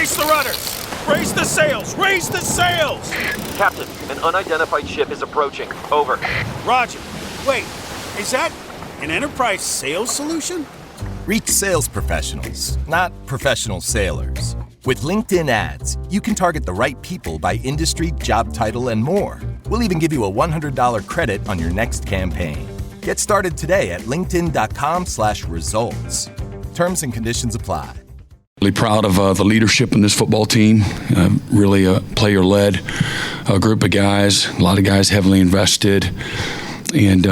Brace the rudders! Raise the sails! Raise the sails! Captain, an unidentified ship is approaching. Over. Roger. Wait, is that an enterprise sales solution? Reach sales professionals, not professional sailors. With LinkedIn ads, you can target the right people by industry, job title, and more. We'll even give you a $100 credit on your next campaign. Get started today at linkedin.com/results. Terms and conditions apply. Really proud of the leadership in this football team. Really a player-led group of guys. A lot of guys heavily invested, and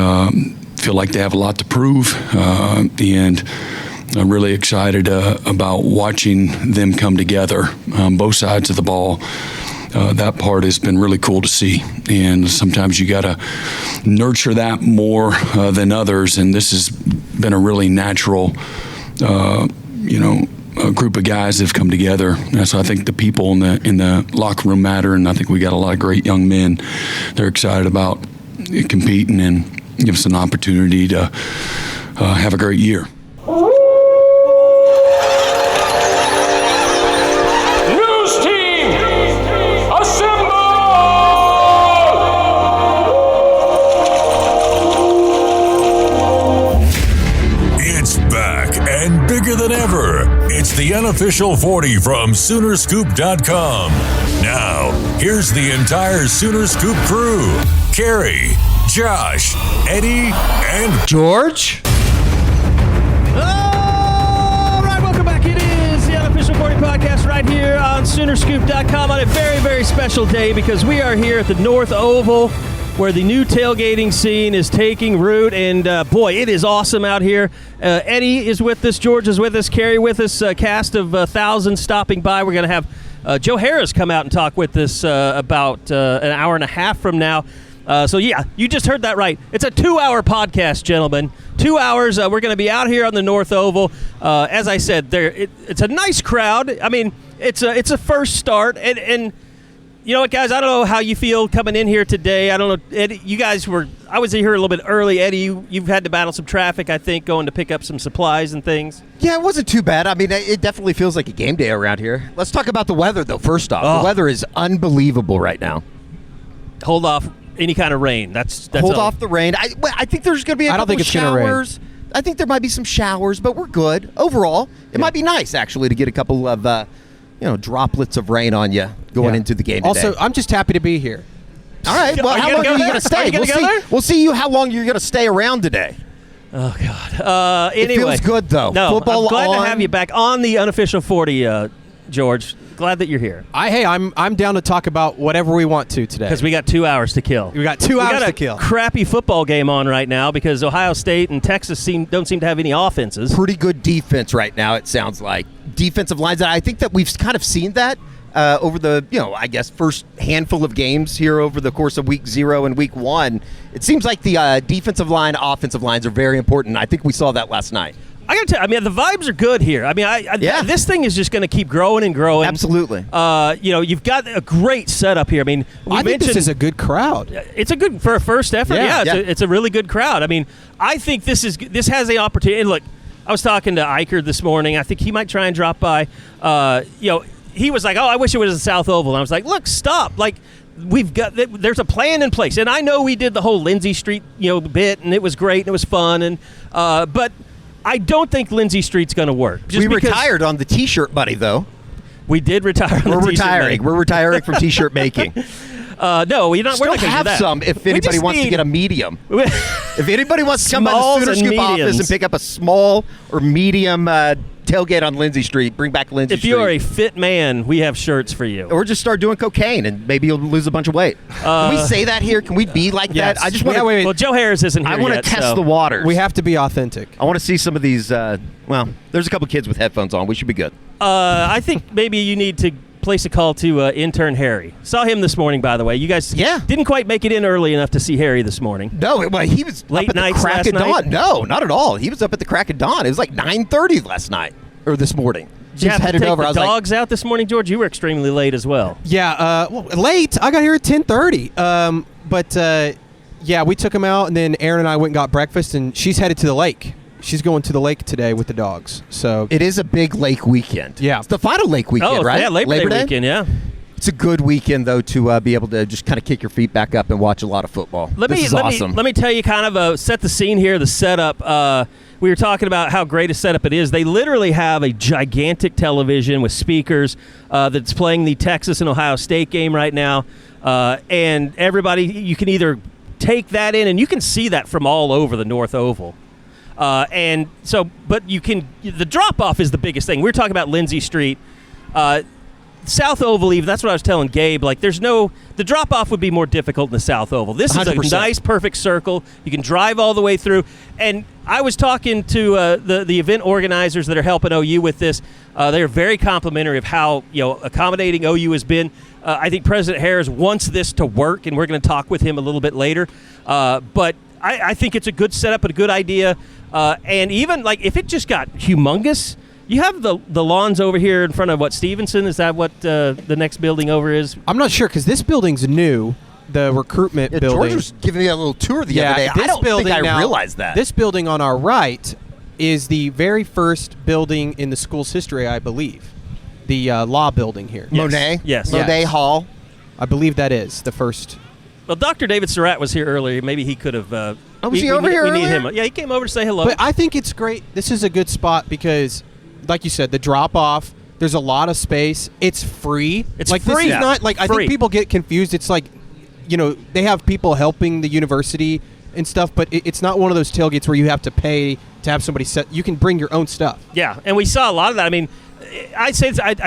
feel like they have a lot to prove. And I'm really excited about watching them come together on both sides of the ball. That part has been really cool to see, and sometimes you got to nurture that more than others. And this has been a really natural, a group of guys that have come together. And so I think the people in the locker room matter, and I think we got a lot of great young men. They're excited about competing and give us an opportunity to have a great year. News team, assemble! It's back and bigger than ever. It's the Unofficial 40 from SoonerScoop.com. Now, here's the entire SoonerScoop crew. Carey, Josh, Eddie, and George. All right, welcome back. It is the Unofficial 40 podcast right here on SoonerScoop.com on a very, very special day because we are here at the North Oval where the new tailgating scene is taking root, and boy, it is awesome out here. Eddie is with us, George is with us, Carey with us, cast of thousands stopping by. We're going to have Joe Harroz come out and talk with us about an hour and a half from now. So, yeah, you just heard that right. It's a 2-hour podcast, gentlemen. 2 hours. We're going to be out here on the North Oval. As I said, it's a nice crowd. I mean, it's a first start. And you know what, guys? I don't know how you feel coming in here today. I don't know. Eddie, I was here a little bit early. Eddie, you've had to battle some traffic, I think, going to pick up some supplies and things. Yeah, it wasn't too bad. I mean, it definitely feels like a game day around here. Let's talk about the weather, though, first off. The weather is unbelievable right now. Hold off any kind of rain. That's Hold off the rain. I think there's going to be a couple of showers. I think there might be some showers, but we're good. Overall, it might be nice, actually, to get a couple of droplets of rain on you going into the game today. Also, I'm just happy to be here. All right. Well, how long are you going to stay? We'll see how long you're going to stay around today. Oh, God. Anyway. It feels good, though. No, Football I'm glad on. to have you back on the Unofficial 40, George. Glad that you're here. I'm down to talk about whatever we want to today. Because we got 2 hours to kill. We got 2 hours to kill. Crappy football game on right now because Ohio State and Texas don't seem to have any offenses. Pretty good defense right now, it sounds like. Defensive lines. I think that we've kind of seen that over the, first handful of games here over the course of week 0 and week 1. It seems like the defensive line, offensive lines are very important. I think we saw that last night. I got to tell you, the vibes are good here. I mean, this thing is just going to keep growing and growing. Absolutely. You've got a great setup here. I mean, I think this is a good crowd. It's a good for a first effort. It's a really good crowd. I mean, I think this has the opportunity. And look, I was talking to Ikard this morning. I think he might try and drop by. He was like, "Oh, I wish it was a South Oval." And I was like, "Look, stop! Like, there's a plan in place." And I know we did the whole Lindsay Street, bit, and it was great and it was fun. And but I don't think Lindsay Street's going to work. We retired on the T-shirt, buddy. Though we did retire. On We're the retiring. T-shirt We're retiring from T-shirt making. No, we're not. Still We're not have that. some if anybody wants to get a medium. If anybody wants to come by the SoonerScoop office and pick up a small or medium tailgate on Lindsay Street, bring back Lindsay Street. If you are a fit man, we have shirts for you. Or just start doing cocaine and maybe you'll lose a bunch of weight. Can we say that here? Can we be like that? I just want to. Well, Joe Harroz isn't here I want to test the waters. We have to be authentic. I want to see some of these. There's a couple kids with headphones on. We should be good. I think maybe you need to place a call to intern Harry. Saw him this morning, by the way. You guys didn't quite make it in early enough to see Harry this morning. No, he was late up at the crack of dawn. No, not at all. He was up at the crack of dawn. It was like 9:30 last night or this morning. Did you have to take the dogs out this morning, George? You were extremely late as well. Yeah, late. I got here at 10:30. We took him out, and then Aaron and I went and got breakfast, and she's headed to the lake. she's going to the lake today with the dogs. So It is a big lake weekend. Yeah. It's the final lake weekend, right? Yeah, Labor Day weekend, yeah. It's a good weekend, though, to be able to just kind of kick your feet back up and watch a lot of football. This is awesome. Let me tell you kind of set the scene here, the setup. We were talking about how great a setup it is. They literally have a gigantic television with speakers that's playing the Texas and Ohio State game right now. And everybody, you can either take that in, and you can see that from all over the North Oval. And so, but the drop-off is the biggest thing. We were talking about Lindsay Street. South Oval, even, that's what I was telling Gabe. Like, the drop-off would be more difficult in the South Oval. This 100%. Is a nice, perfect circle. You can drive all the way through. And I was talking to the event organizers that are helping OU with this. They're very complimentary of how accommodating OU has been. I think President Harroz wants this to work, and we're going to talk with him a little bit later. But I think it's a good setup and a good idea. And even, like, if it just got humongous, you have the lawns over here in front of Stephenson? Is that what the next building over is? I'm not sure because this building's new. The recruitment building. George was giving me a little tour the other day. I don't think I realized that. This building on our right is the very first building in the school's history, I believe. The law building here. Yes. Monet? Yes. Monet Hall? I believe that is the first. Well, Dr. David Surratt was here earlier. Maybe he could have... was he over here earlier? Need him. Yeah, he came over to say hello. But I think it's great. This is a good spot because, like you said, the drop-off, there's a lot of space. It's free. It's like, free. This is not, like, I think people get confused. It's like, they have people helping the university and stuff, but it's not one of those tailgates where you have to pay to have somebody set. You can bring your own stuff. Yeah, and we saw a lot of that. I mean, I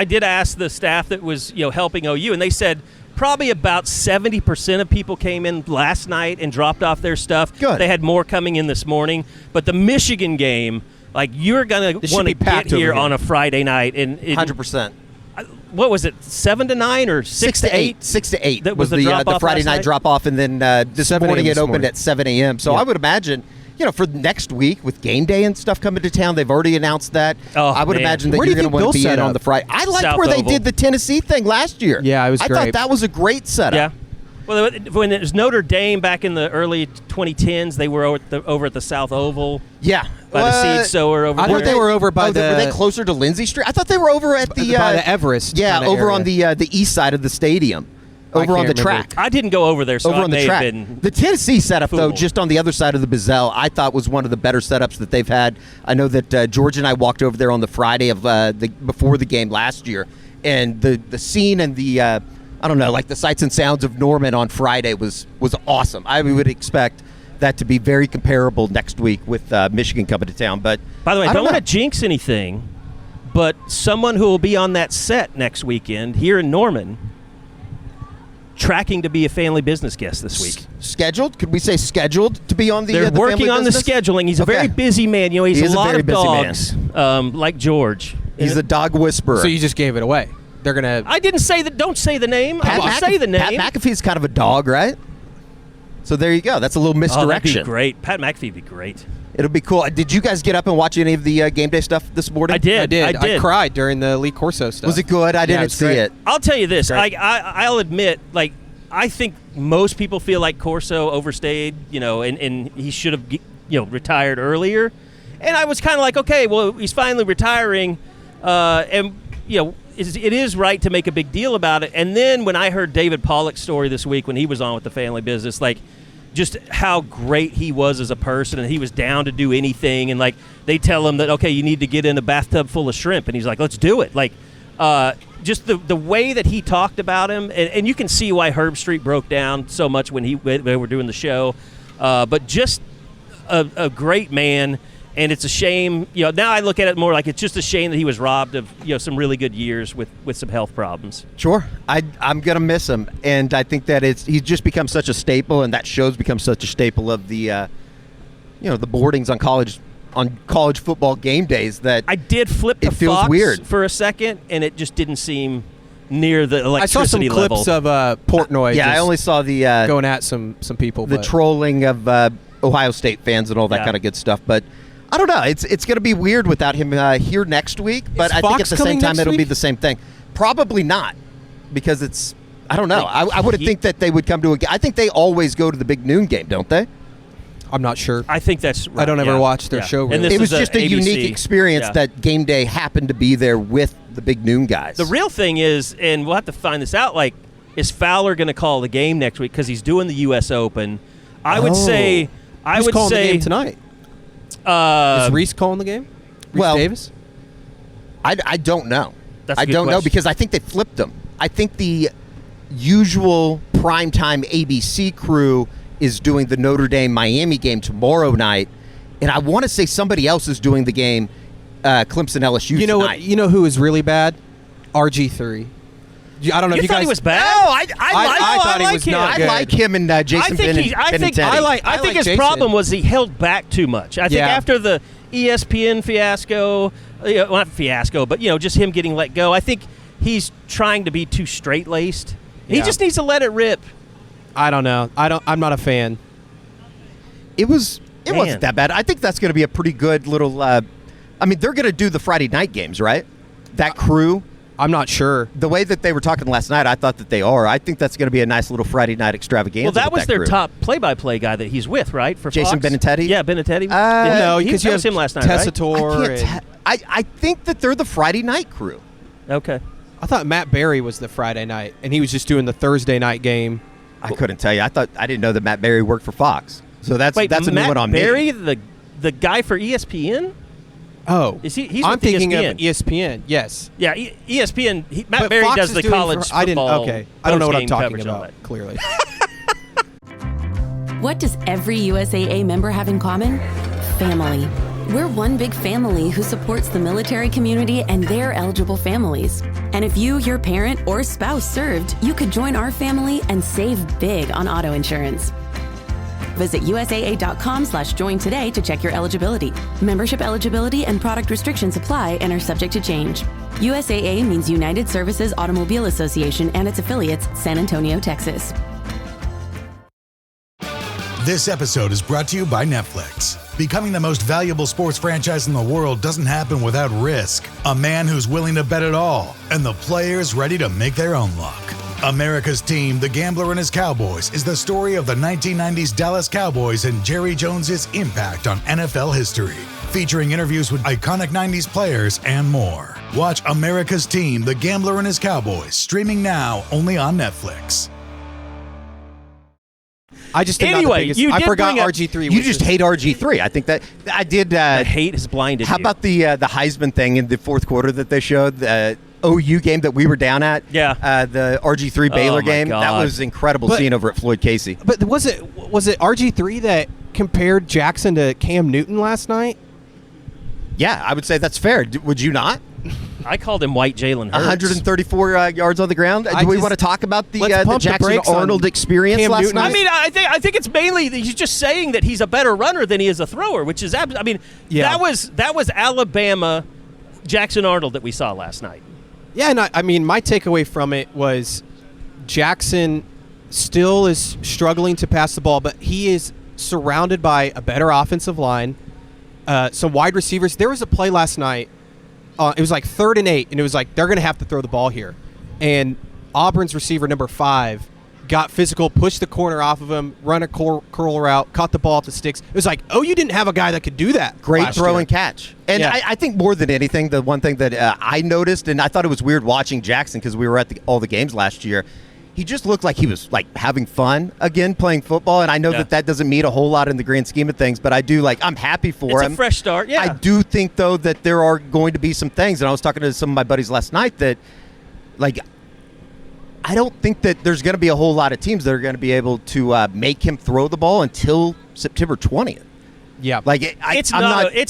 did ask the staff that was helping OU, and they said probably about 70% of people came in last night and dropped off their stuff. Good. They had more coming in this morning. But the Michigan game, like, you're going to want to get here on a Friday night. And 100%. What was it, 7 to 9 or 6 to 8? 6 to 8 that was the Friday night drop-off, and then this morning it opened at 7 a.m. So I would imagine, for next week with game day and stuff coming to town, they've already announced that. I would imagine that you're going to want to be in on the Friday. I liked South where they Oval. did the Tennessee thing last year. Yeah, it was great. I thought that was a great setup. Yeah. Well, when it was Notre Dame back in the early 2010s, they were over at the South Oval. Yeah. By the seed sower over there. I thought they were over by Were they closer to Lindsay Street? I thought they were over at by the Everest. Yeah, over area. on the east side of the stadium. Over on the track. I didn't go over there, so over on the track. Been the Tennessee setup, though, fooled. just on the other side of the Bazell, I thought was one of the better setups that they've had. I know that George and I walked over there on the Friday of before the game last year, and the scene and the I don't know, like the sights and sounds of Norman on Friday was awesome. I would expect that to be very comparable next week with Michigan coming to town. But by the way, I don't want to jinx anything, but someone who will be on that set next weekend here in Norman, tracking to be a family business guest this week. Scheduled? Could we say scheduled to be on the? They're the working family on business? the scheduling. He's a very busy man. He's He is a lot very of busy dogs, like George. He's the dog whisperer. So you just gave it away. They're gonna. I didn't say that. Don't say the name. I didn't say the name. Pat McAfee's kind of a dog, right? So there you go. That's a little misdirection. Oh, that'd be great. Pat McAfee would be great. It'll be cool. Did you guys get up and watch any of the game day stuff this morning? I did. I cried during the Lee Corso stuff. Was it good? I didn't see it. I'll tell you this. I'll admit, like, I think most people feel like Corso overstayed, and he should have, retired earlier. And I was kind of like, okay, well, he's finally retiring, and it is right to make a big deal about it. And then when I heard David Pollock's story this week when he was on with the family business, like, just how great he was as a person, and he was down to do anything. And, like, they tell him that, okay, you need to get in a bathtub full of shrimp, and he's like, let's do it. Like, just the way that he talked about him, and you can see why Herb Street broke down so much when they were doing the show. But just a great man. And it's a shame, now I look at it more like it's just a shame that he was robbed of, some really good years with some health problems. Sure. I'm going to miss him. And I think that he's just become such a staple, and that show's become such a staple of the, the boardings on college football game days that I did flip to it feels Fox weird for a second, and it just didn't seem near the electricity level. I saw some clips of Portnoy. Yeah, I only saw the going at some people. The trolling of Ohio State fans and all that kind of good stuff. But I don't know. It's going to be weird without him here next week. But I think at the same time it'll be the same thing. Probably not, because it's I don't know. I would think that they would come to I think they always go to the big noon game, don't they? I'm not sure. I think that's right. I don't ever watch their show. And Really. It was is just a ABC. unique experience that game day happened to be there with the big noon guys. The real thing is, and we'll have to find this out, like, is Fowler going to call the game next week because he's doing the U.S. Open? I would say Who's calling the game tonight? Is Reese calling the game? Reese Davis? I don't know. That's a I good don't know question. because I think they flipped them. I think the usual primetime ABC crew is doing the Notre Dame-Miami game tomorrow night, and I want to say somebody else is doing the game Clemson-LSU You know tonight. what? You know who is really bad? RG3. I don't know if you thought guys. he was bad? No, I thought he was him. not I good. like him and Jason Benintendi. I think like his Jason. problem was he held back too much. I think Yeah. after the ESPN fiasco, well, not fiasco, but just him getting let go. I think he's trying to be too straight-laced. He Yeah. just needs to let it rip. I don't know. I'm not a fan. It wasn't that bad. I think that's going to be a pretty good little. They're going to do the Friday night games, right? That crew. I'm not sure. The way that they were talking last night, I thought that they are. I think that's going to be a nice little Friday night extravaganza. Well, that with was their crew. top play-by-play guy that he's with, right? For Jason Fox? Benintendi? Yeah, Benintendi. No, because you that was have him last night, right? Tessitore. I think that they're the Friday night crew. Okay. I thought Matt Berry was the Friday night, and he was just doing the Thursday night game. I couldn't tell you. I didn't know that Matt Berry worked for Fox. So that's Wait, a new Matt one on Berry, me. the guy for ESPN? Oh, Is he? He's I'm with thinking ESPN. of ESPN. Yes, Yeah, ESPN. Matt but Berry Fox does is the doing college for, I didn't. football. Okay, I don't know what I'm post-game talking coverage and all about. that. Clearly. What does every USAA member have in common? Family. We're one big family who supports the military community and their eligible families. And if you, your parent, or spouse served, you could join our family and save big on auto insurance. Visit USAA.com/join today to check your eligibility. Membership eligibility and product restrictions apply and are subject to change. USAA means United Services Automobile Association and its affiliates, San Antonio, Texas. This episode is brought to you by Netflix. Becoming the most valuable sports franchise in the world doesn't happen without risk. A man who's willing to bet it all, and the players ready to make their own luck. America's Team, The Gambler and His Cowboys, is the story of the 1990s Dallas Cowboys and Jerry Jones's impact on NFL history. Featuring interviews with iconic 90s players and more. Watch America's Team, The Gambler and His Cowboys, streaming now only on Netflix. I just think Anyway, not the biggest, you I did forgot bring up- RG3. You just hate RG3. I think that I did. The hate has blinded How you. about the Heisman thing in the fourth quarter that they showed? The OU game that we were down at. Yeah. The RG3 Baylor my game. That God. was incredible But- seeing over at Floyd Casey. But was it RG3 that compared Jackson to Cam Newton last night? Yeah, I would say that's fair. Would you not? I called him White Jalen Hurts. 134 yards on the ground. Do we want to talk about the let's pump the Jackson brakes on Arnold experience Cam last Newton. night? I think it's mainly that he's just saying that he's a better runner than he is a thrower, which is Yeah. that was Alabama Jackson Arnold that we saw last night. Yeah, and my takeaway from it was Jackson still is struggling to pass the ball, but he is surrounded by a better offensive line, some wide receivers. There was a play last night. It was like 3rd and 8, and it was like they're going to have to throw the ball here. And Auburn's receiver, number 5, got physical, pushed the corner off of him, run a curl route, caught the ball at the sticks. It was like, you didn't have a guy that could do that. Great last throw year. and catch. And Yeah. I think more than anything, the one thing that I noticed, and I thought it was weird watching Jackson because we were at all the games last year, he just looked like he was like having fun again playing football. And I know that doesn't mean a whole lot in the grand scheme of things, but I do I'm happy for him. It's a fresh start, yeah. I do think, though, that there are going to be some things, and I was talking to some of my buddies last night that, I don't think that there's going to be a whole lot of teams that are going to be able to make him throw the ball until September 20th. Yeah. It's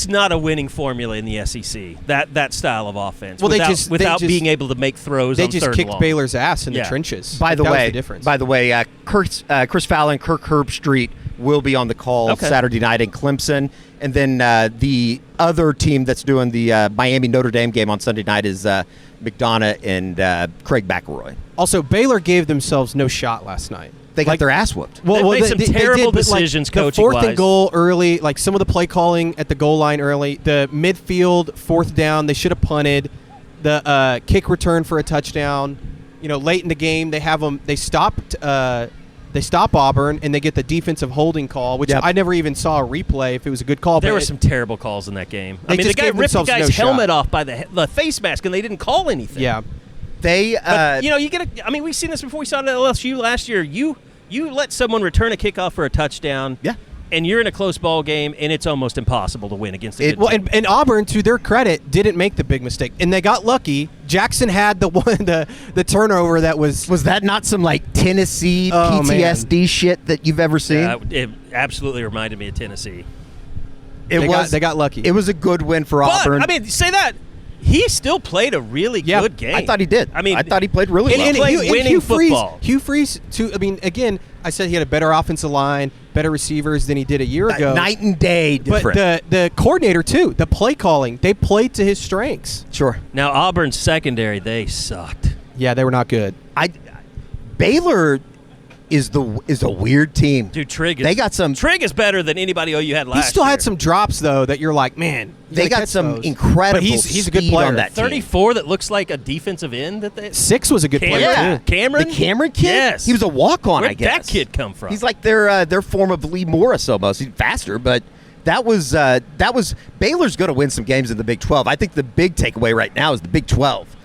not a winning formula in the SEC, that style of offense. Well, without being able to make throws They on just third kicked long. Baylor's ass in the Yeah. trenches. By the That was way, the difference. Chris Fallon, Kirk Herbstreit will be on the call Saturday night in Clemson. And then the other team that's doing the Miami Notre Dame game on Sunday night is McDonough and Craig McElroy. Also, Baylor gave themselves no shot last night. They got their ass whooped. They made some terrible decisions The coaching-wise. 4th and goal early, some of the play calling at the goal line early. The midfield 4th down, they should have punted. The kick return for a touchdown. Late in the game, they stopped They stop Auburn, and they get the defensive holding call, which I never even saw a replay if it was a good call. There were some terrible calls in that game. They I mean, the just guy gave ripped the themselves guy's no helmet shot. off by the face mask, and they didn't call anything. Yeah. They, but, you get I mean, we've seen this before. We saw it at LSU last year. You let someone return a kickoff for a touchdown. Yeah. And you're in a close ball game, and it's almost impossible to win against a good team. And Auburn, to their credit, didn't make the big mistake, and they got lucky. Jackson had the turnover that was. Was that not some like Tennessee PTSD shit that you've ever seen? Yeah, it absolutely reminded me of Tennessee. They got lucky. It was a good win for Auburn. I mean, say that. He still played a really good game. I thought he did. I mean, I thought he played really well. He played winning football. Hugh Freeze, too. I mean, again, I said he had a better offensive line, better receivers than he did a year ago. Night and day different. But the coordinator, too, the play calling, they played to his strengths. Sure. Now, Auburn's secondary, they sucked. Yeah, they were not good. Baylor is a weird team. Dude, Trigg is better than anybody OU had last year. He still had some drops, though, that you're like, man. They got some incredible he's a good player on that team. 34 that looks like a defensive end. 6 was a good player, too. Cameron? The Cameron kid? Yes. He was a walk-on, Where'd I guess. that kid come from? He's like their form of Lee Morris almost. He's faster, but that was Baylor's going to win some games in the Big 12. I think the big takeaway right now is the Big 12.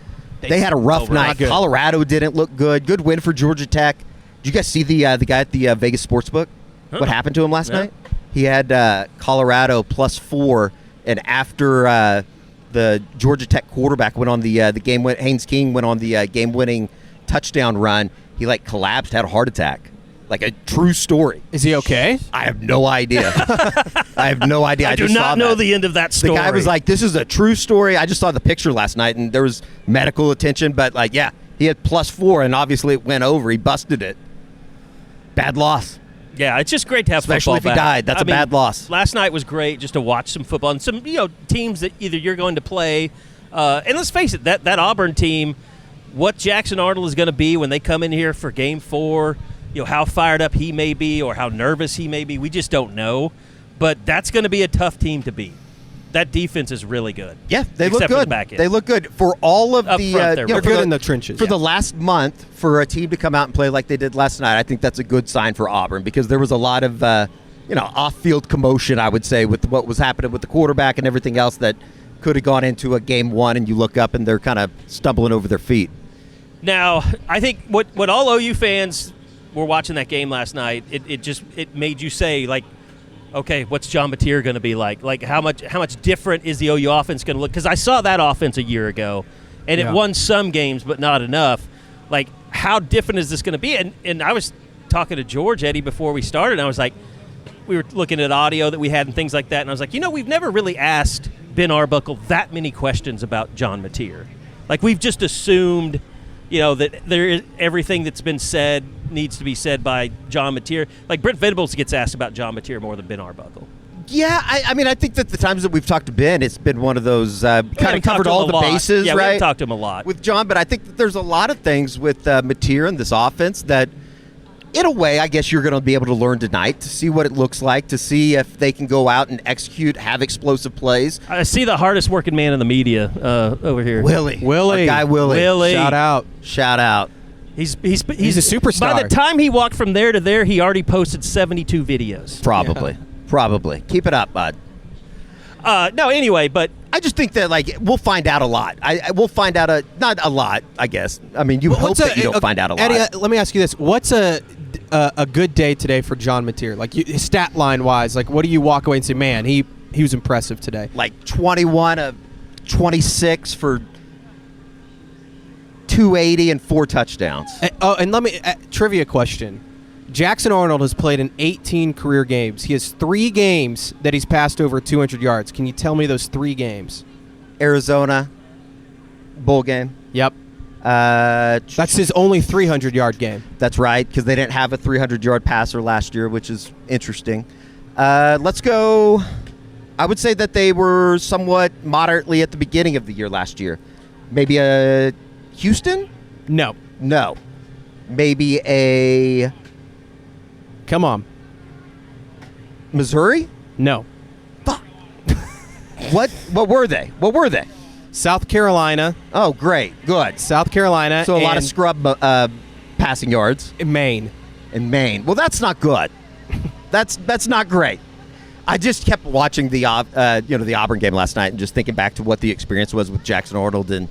They had a rough night. Colorado didn't look good. Good win for Georgia Tech. Did you guys see the guy at the Vegas Sportsbook? Huh? What happened to him last night? He had Colorado +4, and after the Georgia Tech quarterback went on the game, Haynes King went on the game-winning touchdown run, he collapsed, had a heart attack. Like a true story. Is he okay? I have no idea. I have no idea. I do not know the end of that story. The guy was like, "This is a true story." I just saw the picture last night, and there was medical attention, but he had +4, and obviously it went over. He busted it. Bad loss. Yeah, it's just great to have especially football if he died. That's a bad loss. Last night was great just to watch some football and some teams that either you're going to play. And let's face it, that Auburn team, what Jackson Arnold is going to be when they come in here for Game 4, how fired up he may be or how nervous he may be, we just don't know. But that's going to be a tough team to beat. That defense is really good. Yeah, they look good. They look good for all of the. They're good in the trenches. For the last month, for a team to come out and play like they did last night, I think that's a good sign for Auburn because there was a lot of off-field commotion, I would say, with what was happening with the quarterback and everything else that could have gone into a game 1, and you look up and they're kind of stumbling over their feet. Now, I think what all OU fans were watching that game last night, it made you say, okay, what's John Mateer going to be like? Like, how much different is the OU offense going to look? Because I saw that offense a year ago, and it won some games, but not enough. Like, how different is this going to be? And I was talking to George, Eddie, before we started, and I was like, we were looking at audio that we had and things like that, and I was like, we've never really asked Ben Arbuckle that many questions about John Mateer. Like, we've just assumed, that everything that's been said needs to be said by John Mateer. Like, Brent Venables gets asked about John Mateer more than Ben Arbuckle. Yeah, I mean, I think that the times that we've talked to Ben, it's been one of those kind of covered all the bases, right? right? We've talked to him a lot. With John, but I think that there's a lot of things with Mateer and this offense that, in a way, I guess you're going to be able to learn tonight to see what it looks like, to see if they can go out and execute, have explosive plays. I see the hardest working man in the media over here. Willie. Our guy Willie. Shout out. He's a superstar. By the time he walked from there to there, he already posted 72 videos. Probably. Keep it up, bud. No, anyway, but I just think that we'll find out a lot. We'll find out not a lot, I guess. I mean, you hope that you don't find out a lot. Eddie, let me ask you this: what's a good day today for John Mateer? Like stat line wise, what do you walk away and say, man, he was impressive today? 21 of 26 for 280 and 4 touchdowns. And let me trivia question. Jackson Arnold has played in 18 career games. He has 3 games that he's passed over 200 yards. Can you tell me those 3 games? Arizona bowl game. Yep. That's his only 300-yard game. That's right, because they didn't have a 300-yard passer last year, which is interesting. Let's go. I would say that they were somewhat moderately at the beginning of the year last year. Maybe a Houston? No. Maybe a... Come on. Missouri? No. Fuck. What were they? South Carolina. Oh, great. Good. South Carolina. So a lot of scrub passing yards. Maine. in Maine. Well, that's not good. That's not great. I just kept watching the Auburn game last night and just thinking back to what the experience was with Jackson Arnold, and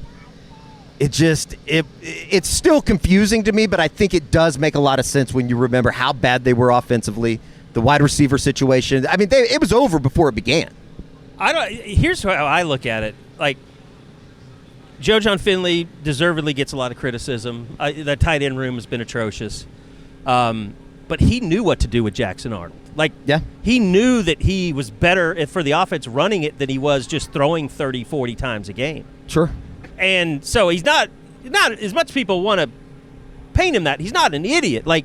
it's still confusing to me, but I think it does make a lot of sense when you remember how bad they were offensively, the wide receiver situation. I mean, it was over before it began. Here's how I look at it. Like, Joe John Finley deservedly gets a lot of criticism. The tight end room has been atrocious. But he knew what to do with Jackson Arnold. He knew that he was better for the offense running it than he was just throwing 30, 40 times a game. Sure. And so he's not as much people want to paint him that. He's not an idiot. Like,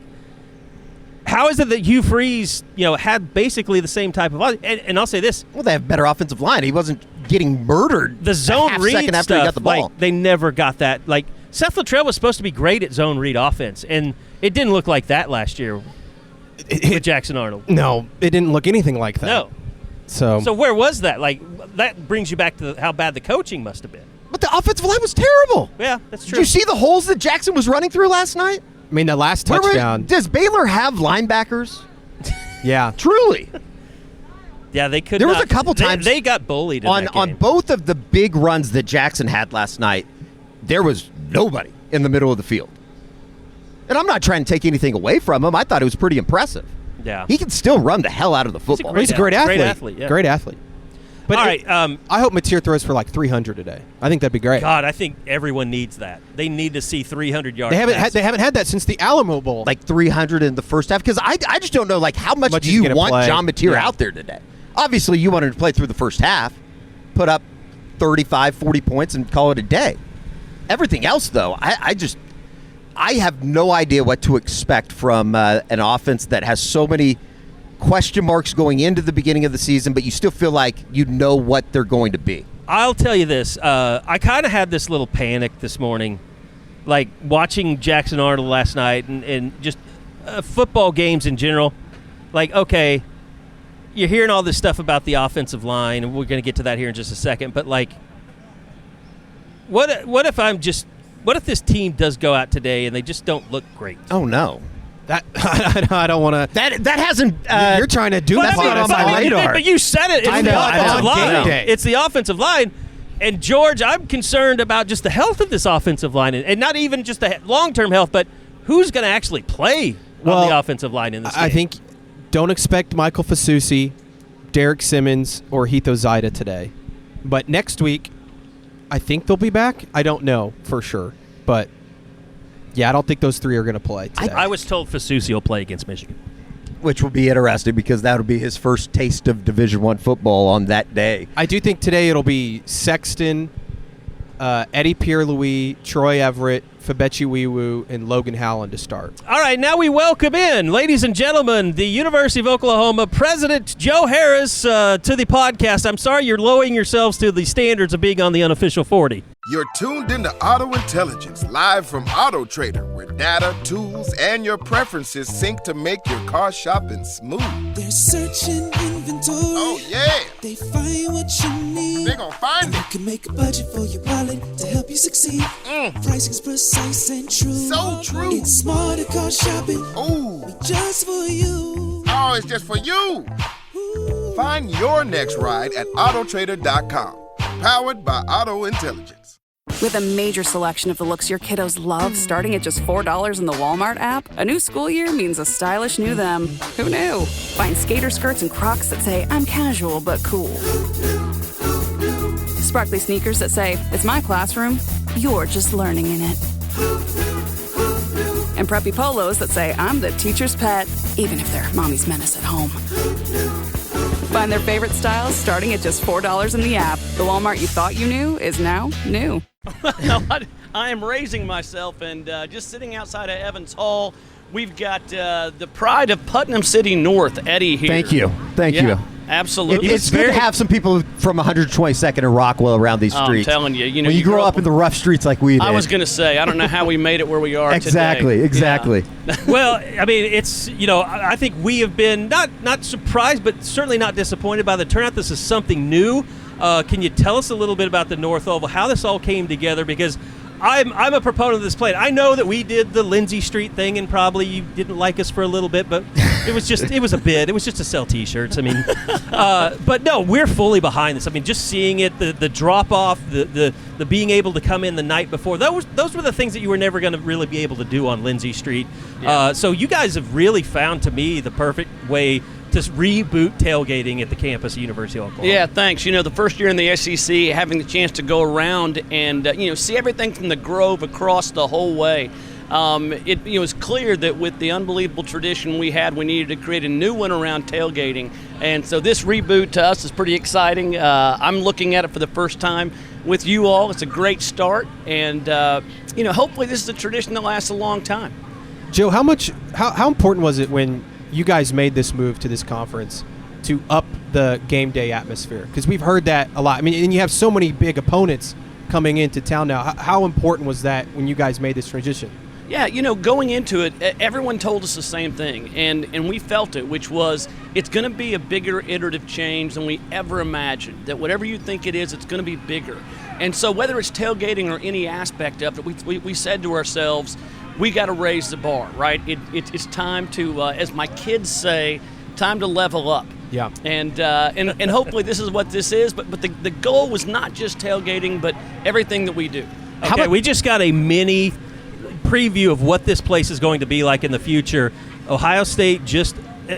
how is it that Hugh Freeze, had basically the same type of – and I'll say this. Well, they have better offensive line. He wasn't getting murdered the zone read second after stuff, he got the ball. Like, they never got that. Like, Seth Luttrell was supposed to be great at zone read offense, and it didn't look like that last year with Jackson Arnold. No, it didn't look anything like that. No. So where was that? Like, that brings you back to how bad the coaching must have been. But the offensive line was terrible. Yeah, that's true. Did you see the holes that Jackson was running through last night? I mean, the last touchdown. Does Baylor have linebackers? Yeah. Truly. Yeah, they could. There was a couple times they got bullied in that game. On both of the big runs that Jackson had last night. There was nobody in the middle of the field, and I'm not trying to take anything away from him. I thought it was pretty impressive. Yeah, he can still run the hell out of the football. He's a great athlete. Great athlete. Yeah. Great athlete. But all right, I hope Mateer throws for like 300 today. I think that'd be great. God, I think everyone needs that. They need to see 300 yards. They haven't had that since the Alamo Bowl. Like 300 in the first half, because I just don't know how much do you want John Mateer out there today. Obviously, you wanted to play through the first half, put up 35, 40 points, and call it a day. Everything else, though, I have no idea what to expect from an offense that has so many question marks going into the beginning of the season, but you still feel like you know what they're going to be. I'll tell you this. I kind of had this little panic this morning, like watching Jackson Arnold last night and just football games in general. Like, okay, you're hearing all this stuff about the offensive line, and we're going to get to that here in just a second, but like, what if this team does go out today and they just don't look great? Oh, no. That I don't want to. That hasn't. You're trying to do that on my radar. But you said it. It's the offensive line. It's the offensive line. And George, I'm concerned about just the health of this offensive line, and not even just the long-term health, but who's going to actually play on the offensive line in this game. I think don't expect Michael Fasusi, Derek Simmons, or Heath Ozida today. But next week, I think they'll be back. I don't know for sure, but. Yeah, I don't think those three are going to play today. I was told Fasusi will play against Michigan. Which will be interesting because that will be his first taste of Division I football on that day. I do think today it'll be Sexton, Eddie Pierre-Louis, Troy Everett, Fabechi Wiwu, and Logan Howland to start. All right, now we welcome in, ladies and gentlemen, the University of Oklahoma President Joe Harroz to the podcast. I'm sorry you're lowering yourselves to the standards of being on the Unofficial 40. You're tuned into Auto Intelligence, live from Auto Trader, where data, tools, and your preferences sync to make your car shopping smooth. They're searching inventory. Oh, yeah. They find what you need. They're gonna find it. You can make a budget for your wallet to help you succeed. Pricing's precise and true. So true. It's smarter car shopping. Ooh. Just for you. Oh, it's just for you. Ooh. Find your next ride at autotrader.com. Powered by Auto Intelligence. With a major selection of the looks your kiddos love, starting at just $4 in the Walmart app, a new school year means a stylish new them. Who knew? Find skater skirts and Crocs that say, I'm casual but cool. Sparkly sneakers that say, it's my classroom, you're just learning in it. And preppy polos that say, I'm the teacher's pet, even if they're mommy's menace at home. Find their favorite styles starting at just $4 in the app. The Walmart you thought you knew is now new. I am raising myself and just sitting outside of Evans Hall. We've got the pride of Putnam City North, Eddie, here. Thank you. Thank you. Absolutely. It's good to have some people from 122nd and Rockwell around these streets. I'm telling you. When you grow up in the rough streets like we did. I was going to say, I don't know how we made it where we are today. Exactly. Yeah. Well, I mean, it's, I think we have been not surprised, but certainly not disappointed by the turnout. This is something new. Can you tell us a little bit about the North Oval, how this all came together? Because I'm a proponent of this plan. I know that we did the Lindsay Street thing, and probably you didn't like us for a little bit, but it was a bid. It was just to sell T-shirts. I mean, but no, we're fully behind this. I mean, just seeing it, the drop off, the being able to come in the night before. Those were the things that you were never going to really be able to do on Lindsay Street. Yeah. So you guys have really found, to me, the perfect way to reboot tailgating at the campus of University of Oklahoma. Yeah, thanks. The first year in the SEC, having the chance to go around and see everything from the Grove across the whole way, it was clear that with the unbelievable tradition we had, we needed to create a new one around tailgating. And so this reboot to us is pretty exciting. I'm looking at it for the first time with you all. It's a great start, and hopefully this is a tradition that lasts a long time. Joe, how important was it when you guys made this move to this conference to up the game day atmosphere? Because we've heard that a lot. I mean, and you have so many big opponents coming into town now. How important was that when you guys made this transition? Yeah, going into it, everyone told us the same thing, and we felt it, which was it's going to be a bigger iterative change than we ever imagined, that whatever you think it is, it's going to be bigger. And so whether it's tailgating or any aspect of it, we said to ourselves, we got to raise the bar, right? It's time to, as my kids say, time to level up. Yeah. And hopefully this is what this is, but the goal was not just tailgating, but everything that we do. Okay, we just got a mini preview of what this place is going to be like in the future. Ohio State just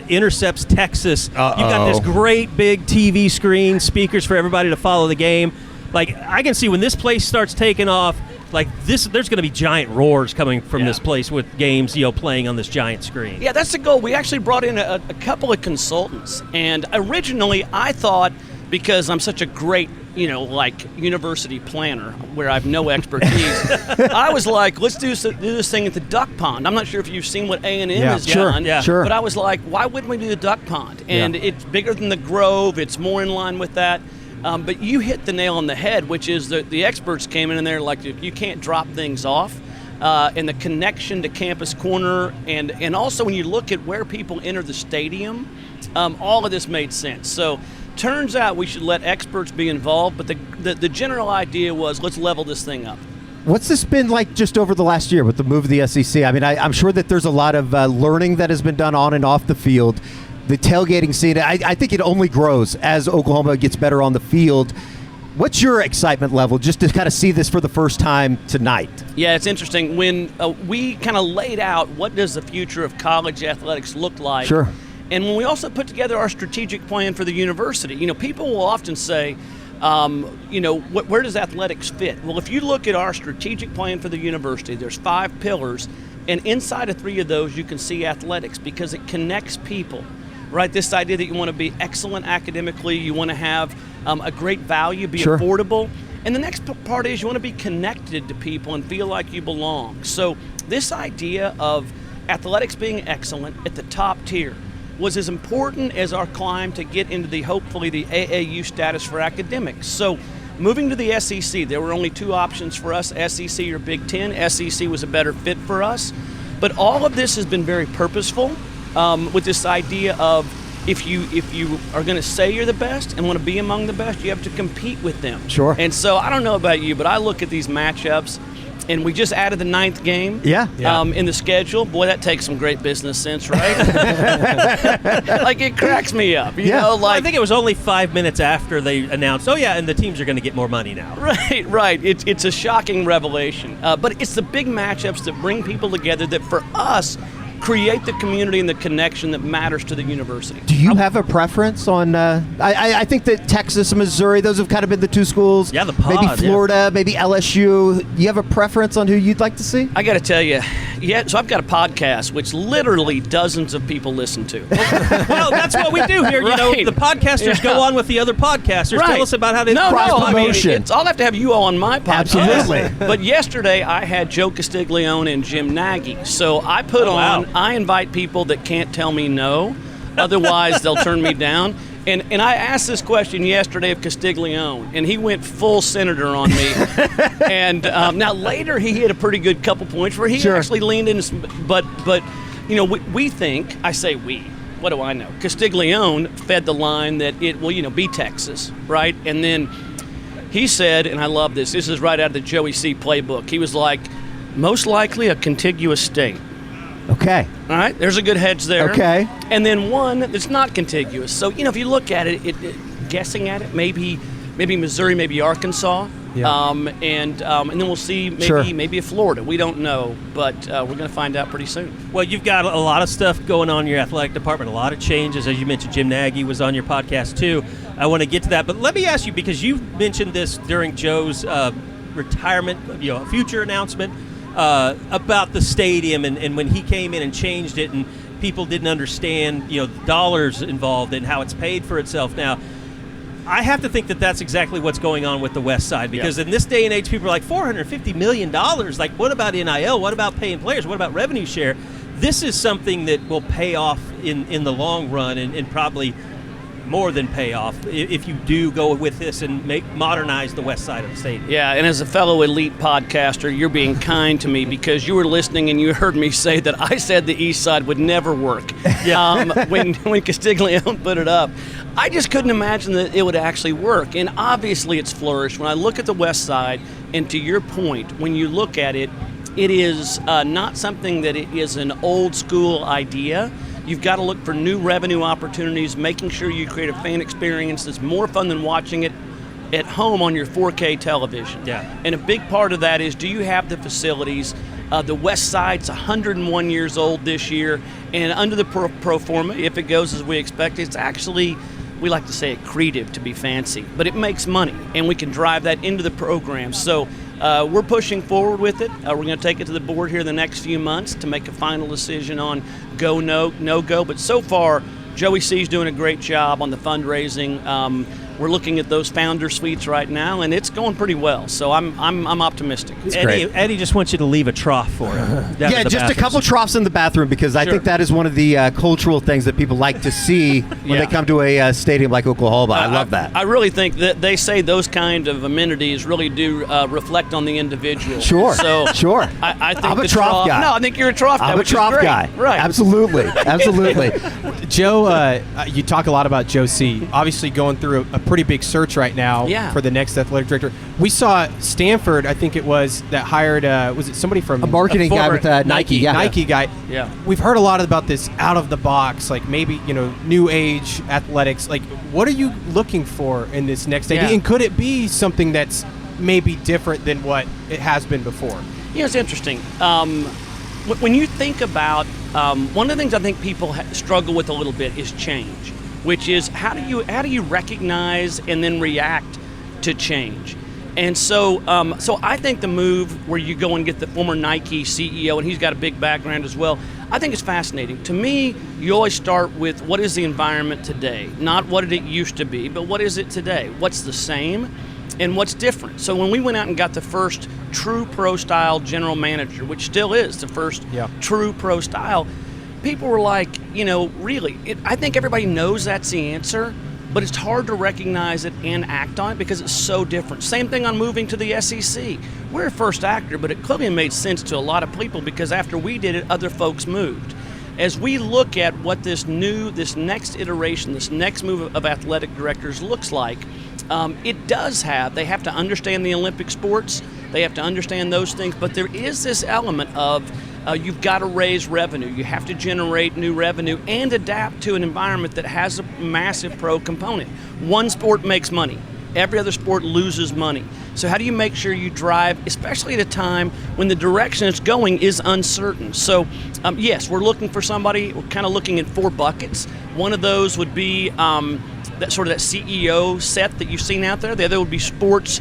intercepts Texas. You've got this great big TV screen, speakers for everybody to follow the game. Like, I can see when this place starts taking off, like this, there's going to be giant roars coming from this place with games, playing on this giant screen. Yeah, that's the goal. We actually brought in a couple of consultants, and originally I thought, because I'm such a great, university planner where I have no expertise, I was like, let's do this thing at the duck pond. I'm not sure if you've seen what A&M has done, sure. But I was like, why wouldn't we do the duck pond? And it's bigger than the Grove. It's more in line with that. But you hit the nail on the head, which is the experts came in and they're like, you can't drop things off. And the connection to Campus Corner, and also when you look at where people enter the stadium, all of this made sense. So turns out we should let experts be involved, but the general idea was let's level this thing up. What's this been like just over the last year with the move of the SEC? I mean, I'm sure that there's a lot of learning that has been done on and off the field. The tailgating scene, I think it only grows as Oklahoma gets better on the field. What's your excitement level just to kind of see this for the first time tonight? Yeah, it's interesting. When we kind of laid out what does the future of college athletics look like, sure. And when we also put together our strategic plan for the university, people will often say, where does athletics fit? Well, if you look at our strategic plan for the university, there's 5 pillars, and inside of 3 of those you can see athletics because it connects people, right? This idea that you want to be excellent academically, you want to have a great value, be sure. affordable, and the next part is you want to be connected to people and feel like you belong. So this idea of athletics being excellent at the top tier was as important as our climb to get into hopefully the AAU status for academics. So moving to the SEC, there were only 2 options for us, SEC or Big Ten. SEC was a better fit for us. But all of this has been very purposeful with this idea of if you are going to say you're the best and want to be among the best, you have to compete with them. Sure. And so I don't know about you, but I look at these matchups, and we just added the 9th game in the schedule. Boy, that takes some great business sense, right? Like, it cracks me up. You know, I think it was only 5 minutes after they announced, and the teams are going to get more money now. Right. It's a shocking revelation. But it's the big matchups that bring people together that, for us, create the community and the connection that matters to the university. Do you have a preference on, I think that Texas and Missouri, those have kind of been the 2 schools. Yeah, the pod. Maybe Florida, maybe LSU. You have a preference on who you'd like to see? I got to tell you, so I've got a podcast which literally dozens of people listen to. Well, that's what we do here. Right. The podcasters go on with the other podcasters. Right. Tell us about how they promotion. I'll have to have you all on my podcast. Absolutely. But yesterday I had Joe Castiglione and Jim Nagy. So I put I invite people that can't tell me no, otherwise they'll turn me down. And I asked this question yesterday of Castiglione, and he went full senator on me. And now later he hit a pretty good couple points where he actually leaned in. But we think, I say we, what do I know? Castiglione fed the line that it will, be Texas, right? And then He said, and I love this is right out of the Joey C playbook. He was like, most likely a contiguous state. Okay. All right, there's a good hedge there. Okay. And then one that's not contiguous. So, if you look at it, guessing at it, maybe Missouri, maybe Arkansas. Yeah. And then we'll see maybe a Florida. We don't know, but we're going to find out pretty soon. Well, you've got a lot of stuff going on in your athletic department, a lot of changes. As you mentioned, Jim Nagy was on your podcast too. I want to get to that, but let me ask you, because you mentioned this during Joe's retirement, future announcement about the stadium and when he came in and changed it, and people didn't understand, the dollars involved and how it's paid for itself now. I have to think that that's exactly what's going on with the West Side, because in this day and age, people are like, $450 million. Like, what about NIL? What about paying players? What about revenue share? This is something that will pay off in the long run, and probably more than pay off if you do go with this and modernize the West Side of the stadium. Yeah, and as a fellow elite podcaster, you're being kind to me, because you were listening and you heard me say that I said the East Side would never work. When Castiglione put it up. I just couldn't imagine that it would actually work. And obviously it's flourished. When I look at the West Side, and to your point, when you look at it, it is not something that it is an old school idea. You've got to look for new revenue opportunities, making sure you create a fan experience that's more fun than watching it at home on your 4K television. Yeah. And a big part of that is, do you have the facilities? The West Side's 101 years old this year, and under the pro forma, if it goes as we expect, it's actually, we like to say, accretive to be fancy, but it makes money, and we can drive that into the program. So we're pushing forward with it. We're going to take it to the board here in the next few months to make a final decision on go, no go. But so far, Joey C's doing a great job on the fundraising. We're looking at those founder suites right now, and it's going pretty well. So I'm optimistic. Eddie just wants you to leave a trough for him. Yeah, just a couple troughs in the bathroom, because I think that is one of the cultural things that people like to see when they come to a stadium like Oklahoma. I love that. I really think that they say those kind of amenities really do reflect on the individual. Sure. So sure. I think I'm a trough guy. No, I think you're a trough guy. I'm a trough guy. Right. Absolutely. Absolutely. Joe, you talk a lot about Joe C. Obviously going through a pretty big search right now for the next athletic director. We saw Stanford, I think it was, that hired, was it somebody from a marketing guy with Nike? Nike guy. Yeah. We've heard a lot about this out of the box, like maybe, new age athletics. Like, what are you looking for in this next idea? And could it be something that's maybe different than what it has been before? It's interesting. When you think about, one of the things I think people struggle with a little bit is change, which is how do you recognize and then react to change? And so I think the move where you go and get the former Nike CEO, and he's got a big background as well, I think it's fascinating. To me, you always start with what is the environment today? Not what did it used to be, but what is it today? What's the same and what's different? So when we went out and got the first true pro-style general manager, which still is the first true pro-style, people were like, really, I think everybody knows that's the answer, but it's hard to recognize it and act on it because it's so different. Same thing on moving to the SEC. We're a first actor, but it clearly made sense to a lot of people because after we did it, other folks moved. As we look at what this next iteration, this next move of athletic directors looks like, they have to understand the Olympic sports, they have to understand those things, but there is this element of you've got to raise revenue. You have to generate new revenue and adapt to an environment that has a massive pro component. One sport makes money. Every other sport loses money. So how do you make sure you drive, especially at a time when the direction it's going is uncertain? So, yes, we're looking for somebody. We're kind of looking at 4 buckets. One of those would be that CEO set that you've seen out there. The other would be sports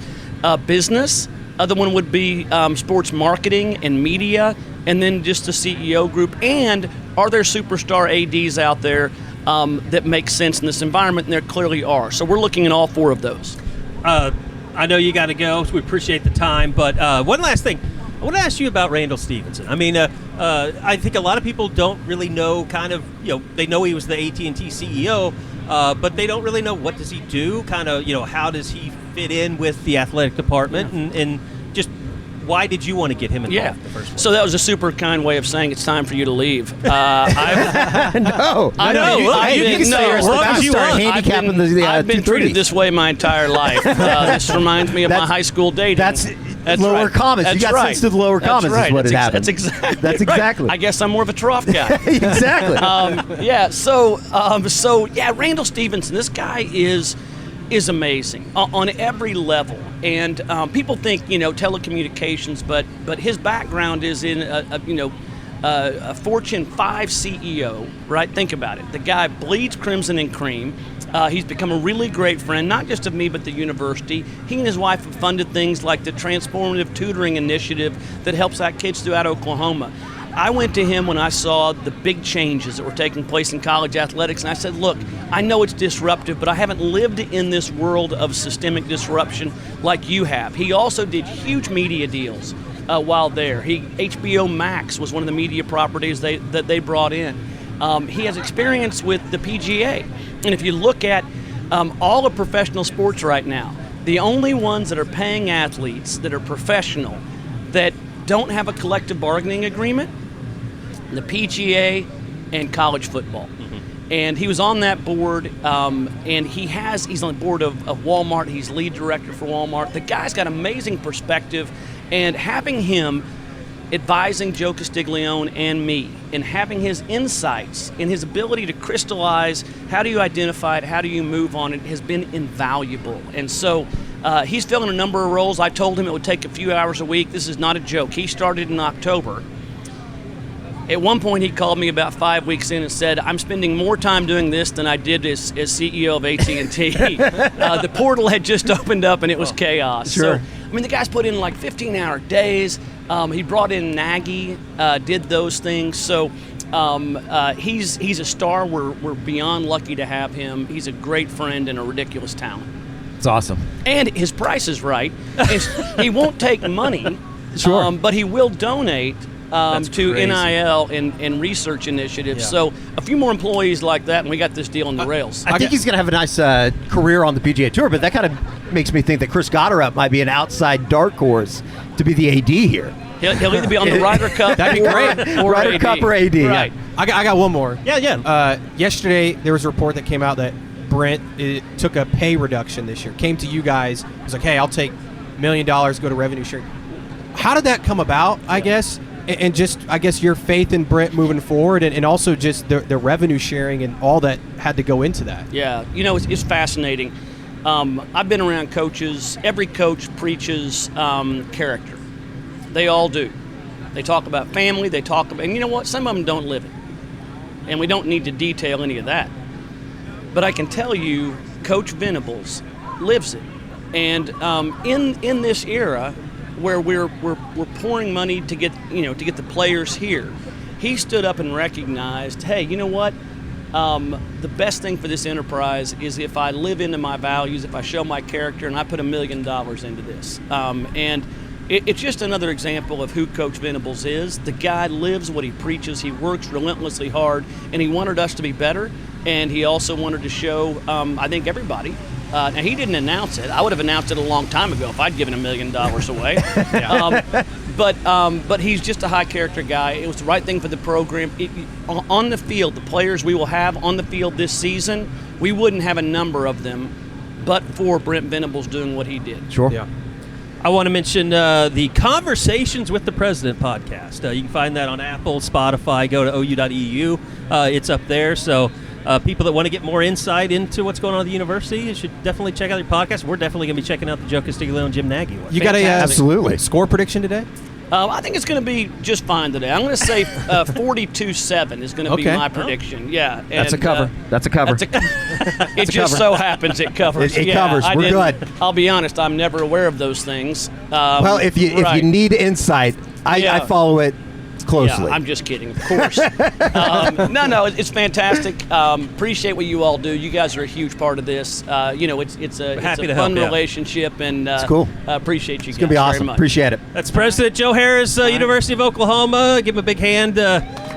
business. Other one would be sports marketing and media, and then just the CEO group. And are there superstar ADs out there that make sense in this environment? And there clearly are. So we're looking at all 4 of those. I know you got to go, so we appreciate the time. But one last thing. I want to ask you about Randall Stephenson. I mean, I think a lot of people don't really know they know he was the AT&T CEO, but they don't really know what does he do, how does he fit in with the athletic department, and just why did you want to get him involved in the first place? So that was a super kind way of saying it's time for you to leave. No. I know. You can stay here as long as you want. Handicapping I've been treated this way my entire life. This reminds me of my high school dating. That's lower comments. You got sense to the lower comments is what happened. That's exactly. That's exactly. Right. I guess I'm more of a trough guy. Exactly. So Randall Stephenson. This guy is amazing on every level, and people think telecommunications, but his background is in a Fortune 5 CEO. Right? Think about it. The guy bleeds crimson and cream. He's become a really great friend, not just of me, but the university. He and his wife have funded things like the Transformative Tutoring Initiative that helps out kids throughout Oklahoma. I went to him when I saw the big changes that were taking place in college athletics, and I said, look, I know it's disruptive, but I haven't lived in this world of systemic disruption like you have. He also did huge media deals while there. HBO Max was one of the media properties that they brought in. He has experience with the PGA. And if you look at all of professional sports right now, the only ones that are paying athletes that are professional that don't have a collective bargaining agreement, the PGA and college football. Mm-hmm. And he was on that board, and he's on the board of Walmart. He's lead director for Walmart. The guy's got amazing perspective, and having him advising Joe Castiglione and me, and having his insights and his ability to crystallize how do you identify it, how do you move on it, has been invaluable. And so he's filling a number of roles. I told him it would take a few hours a week. This is not a joke. He started in October. At one point, he called me about 5 weeks in and said, I'm spending more time doing this than I did as CEO of AT&T. The portal had just opened up, and it was chaos. Sure. So, the guy's put in like 15-hour days. He brought in Nagy, did those things. So he's a star. We're beyond lucky to have him. He's a great friend and a ridiculous talent. It's awesome. And his price is right. He won't take money, sure, but he will donate to NIL and research initiatives. Yeah. So a few more employees like that, and we got this deal on the rails. I think he's going to have a nice career on the PGA Tour, but that kind of makes me think that Chris Gotterup might be an outside dark horse to be the AD here. He'll either be on the Ryder Cup. That'd be great. Or Ryder AD. Cup or AD. Right. Yeah. I got one more. Yeah. Yesterday, there was a report that came out that Brent took a pay reduction this year. Came to you guys. Was like, hey, I'll take $1 million, go to revenue sharing. How did that come about, I guess? And just, I guess, your faith in Brent moving forward, and also just the revenue sharing and all that had to go into that. Yeah. It's fascinating. I've been around coaches. Every coach preaches character. They all do. They talk about family. They talk about, and you know what? Some of them don't live it. And we don't need to detail any of that. But I can tell you, Coach Venables lives it. And in this era where we're pouring money to get the players here, he stood up and recognized, hey, you know what? The best thing for this enterprise is if I live into my values, if I show my character, and I put $1 million into this. And it's just another example of who Coach Venables is. The guy lives what he preaches. He works relentlessly hard, and he wanted us to be better. And he also wanted to show, I think, everybody. Now, he didn't announce it. I would have announced it a long time ago if I'd given $1 million away. But he's just a high-character guy. It was the right thing for the program. On the field, the players we will have on the field this season, we wouldn't have a number of them but for Brent Venables doing what he did. Sure. Yeah. I want to mention the Conversations with the President podcast. You can find that on Apple, Spotify. Go to ou.eu. It's up there. So people that want to get more insight into what's going on at the university, you should definitely check out your podcast. We're definitely going to be checking out the Joe Castiglione and Jim Nagy one. You got a absolutely score prediction today? I think it's going to be just fine today. I'm going to say 42-7 is going to be my prediction. Yeah, that's a cover. That's a cover. It just so happens it covers. It covers. We're good. I'll be honest. I'm never aware of those things. Well, if you need insight, I follow it closely. Yeah, I'm just kidding, of course. No, it's fantastic. Appreciate what you all do. You guys are a huge part of this. It's a fun relationship, and it's cool. Appreciate you guys. It's gonna be awesome. Very much. Appreciate it. That's President Joe Harroz, University of Oklahoma. Give him a big hand.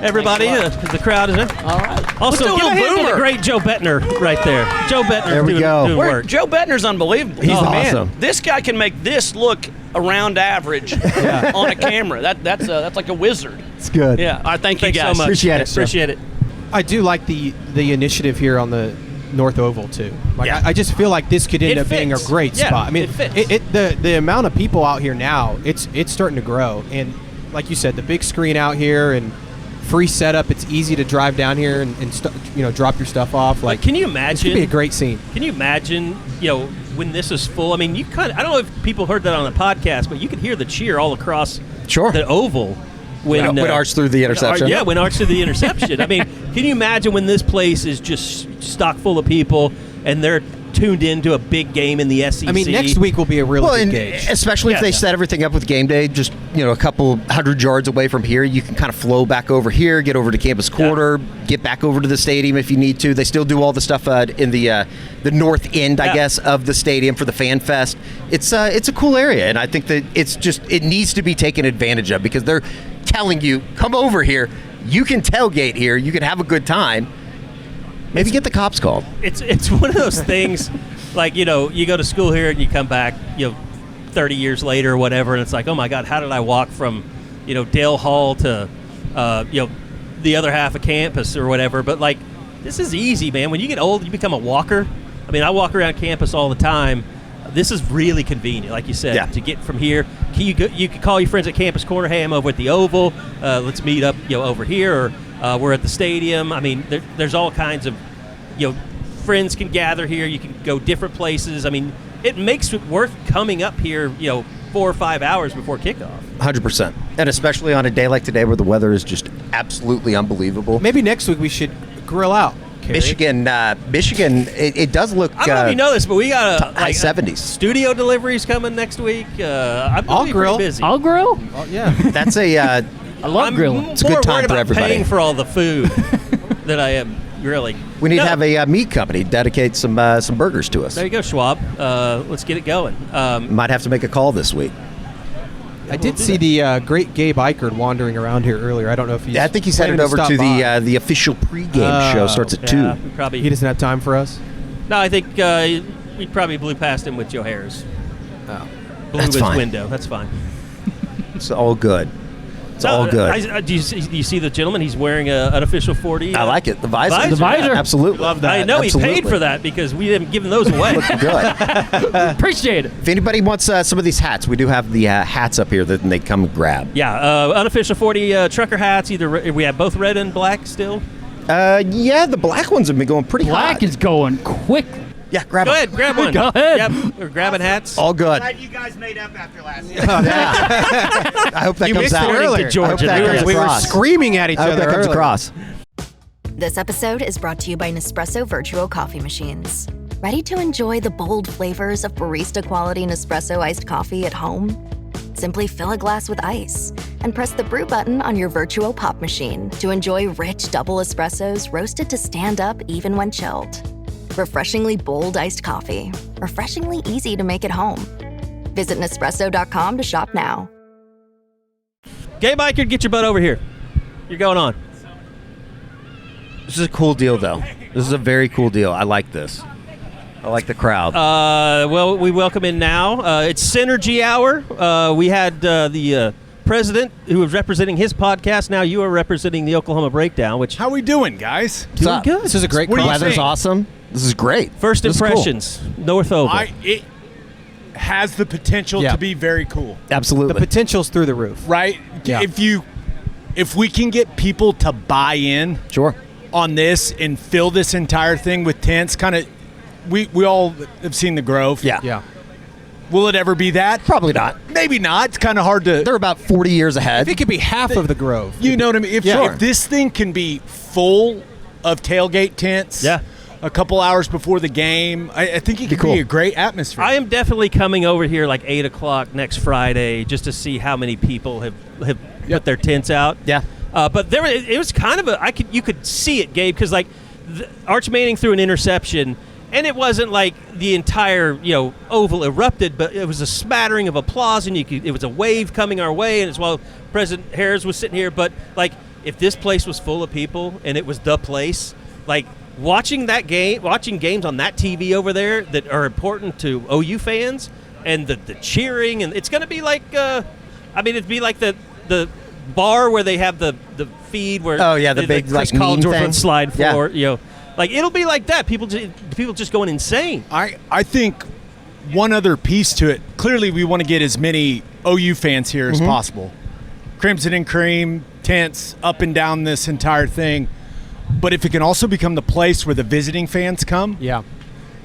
everybody. The crowd is in. All right. Also, Let's do a give a hand to boomer. the great Joe Bettner right there. Joe Bettner's There we doing go. work. Joe Bettner's unbelievable. He's the awesome. man. This guy can make this look around average on a camera. That's like a wizard. It's good. Yeah. All right, thank you Thanks guys. so much. Appreciate it. Appreciate it. I do like the initiative here on the North Oval too. Like Yeah. I just feel like this could end It up being a fits. great Yeah, spot. I mean, it fits. the amount of people out here now, it's starting to grow. And like you said, the big screen out here and free setup. It's easy to drive down here and drop your stuff off. Like, can you This imagine? could be a great scene. Can you imagine, when this is full? I mean, you kind of, I don't know if people heard that on the podcast, but you could hear the cheer all across the oval when Arch threw the interception. Yeah, when Arch threw the interception. I mean, can you imagine when this place is just stock full of people and they're tuned into a big game in the SEC? I mean, next week will be a really good gauge. Especially if they set everything up with game day, just a couple 100 yards away from here, you can kind of flow back over here, get over to Campus Quarter, get back over to the stadium if you need to. They still do all the stuff in the north end, I guess, of the stadium for the Fan Fest. It's a cool area, and I think that it needs to be taken advantage of because they're telling you, come over here, you can tailgate here, you can have a good time. Maybe get the cops called. It's one of those things, like, you go to school here and you come back, 30 years later or whatever, and it's like, oh my God, how did I walk from, Dale Hall to, the other half of campus or whatever? But like, this is easy, man. When you get old, you become a walker. I mean, I walk around campus all the time. This is really convenient, like you said, to get from here. You could call your friends at Campus Corner. Hey, I'm over at the Oval. Let's meet up, over here, or we're at the stadium. I mean, there's all kinds of, friends can gather here. You can go different places. I mean, it makes it worth coming up here, 4 or 5 hours before kickoff. 100%. And especially on a day like today where the weather is just absolutely unbelievable. Maybe next week we should grill out. Carey. Michigan, it does look. I don't know if you know this, but we got a high 70s. Studio deliveries coming next week. I'll grill. Busy. I'll grill. Oh, yeah. That's a. I love grilling. It's a good time for everybody. Paying for all the food that I am grilling. We need to have a meat company dedicate some burgers to us. There you go, Schwab. Let's get it going. Might have to make a call this week. I did see the great Gabe Ikard wandering around here earlier. I don't know if he's. I think he's headed over to the official pregame show. Starts at 2. Probably. He doesn't have time for us. No, I think we probably blew past him with Joe Harroz. Oh, blew that's his fine. window. That's fine. It's all good. It's all good. Do you see the gentleman? He's wearing an Unofficial 40. I like it. The visor. The visor. Absolutely. Love that. I know he paid for that because we haven't given those away. Looking good. Appreciate it. If anybody wants some of these hats, we do have the hats up here that they come and grab. Yeah, Unofficial 40 trucker hats. We have both red and black still. Yeah, the black ones have been going pretty hot. Black is going quick. Yeah, grab Go them. ahead, grab one. Go ahead. Yep, we're grabbing hats. All good. Glad you guys made up after last year. I hope that You comes missed it out. earlier. I hope that comes We were across. screaming at each I hope other that comes earlier. across. This episode is brought to you by Nespresso Virtual Coffee Machines. Ready to enjoy the bold flavors of barista quality Nespresso iced coffee at home? Simply fill a glass with ice and press the brew button on your virtual pop machine to enjoy rich double espressos roasted to stand up even when chilled. Refreshingly bold iced coffee. Refreshingly easy to make at home. Visit Nespresso.com to shop now. Gabe Ikard, get your butt over here. You're going on. This is a cool deal, though. This is a very cool deal. I like this. I like the crowd. Well, we welcome in now. It's Synergy Hour. We had the president who was representing his podcast. Now you are representing the Oklahoma Breakdown. Which How we doing, guys? doing good. This is a great What do you call. Weather's think? awesome. This is great. First This is cool. impressions, North Oval. It has the potential Yeah. to be very cool, Absolutely. The potential's through the roof. right? Yeah. If we can get people to buy in Sure. on this and fill this entire thing with tents, kind of, we all have seen the Grove. Yeah. Yeah. Will it ever be that? Probably not. Maybe not. It's kind of hard to. They're about 40 years ahead. If it could be half of the Grove. You know what I mean? If Sure. this thing can be full of tailgate tents, Yeah. a couple hours before the game, I think it could cool. be a great atmosphere. I am definitely coming over here like 8 o'clock next Friday just to see how many people have put their tents out. Yeah. But it was kind of you could see it, Gabe, because like Arch Manning threw an interception, and it wasn't like the entire oval erupted, but it was a smattering of applause, and it was a wave coming our way, and it's while President Harroz was sitting here. But like if this place was full of people and it was the place, like watching games on that TV over there that are important to OU fans and the cheering, and it's going to be like, it'd be like the bar where they have the feed where the big Chris like Collins meme thing. slide floor, like it'll be like that. People just going insane. I think one other piece to it. Clearly, we want to get as many OU fans here as possible. Crimson and cream tents up and down this entire thing. But if it can also become the place where the visiting fans come,